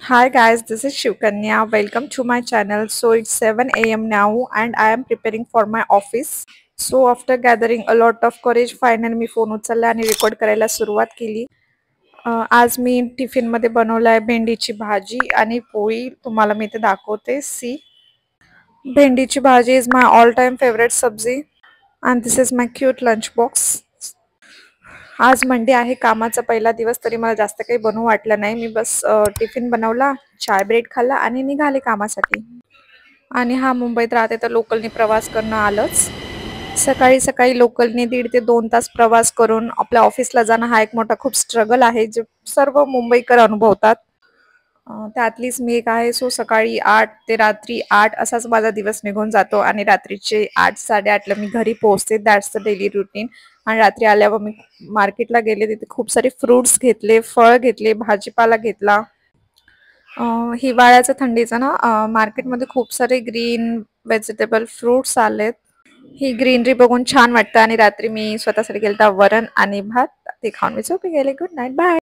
Hi guys, this is Shivkanya. Welcome to my channel. So it's 7 a.m. now and I am preparing for my office. So after gathering a lot of courage, finally me phone उचलला आणि record करायला सुरुवात केली. आज मी टिफिनमध्ये बनवलाय भेंडीची भाजी आणि पोळी. तुम्हाला मी ते दाखवते. सी भेंडीची भाजी is my all time favourite सब्जी and this is my cute lunch box. आज मंडे आहे, कामाचा पहिला दिवस, तरी मला जास्त काही बनवू वाटलं नाही. मी बस टिफिन बनवला, चाय ब्रेड खाल्ला आणि निघाले कामासाठी. आणि हा मुंबईत राहते तर लोकलनी प्रवास करणं आलंच. सकाळी सकाळी लोकलनी 1.5 ते 2 तास प्रवास करून आपल्या ऑफिसला जाणं हा एक मोठा खूप स्ट्रगल आहे, जे सर्व मुंबईकर अनुभवतात. त्यातलीच मी एक आहे. सो सकाळी 8 ते रात्री 8 असाच माझा दिवस निघून जातो आणि रात्रीचे 8-8:30ला मी घरी पोहोचते. That's the daily routine. आणि रात्री आल्यावर मी मार्केटला गेले, तिथे खूप सारे फ्रुट्स घेतले, फळ घेतले, भाजीपाला घेतला. हिवाळ्याचं थंडीचं ना मार्केटमध्ये खूप सारे ग्रीन व्हेजिटेबल फ्रुट्स आलेत. ही ग्रीनरी बघून छान वाटतं आणि रात्री मी स्वतःसाठी केलता वरण आणि भात. ते खाऊन मी झोपी गेले. Good night, bye.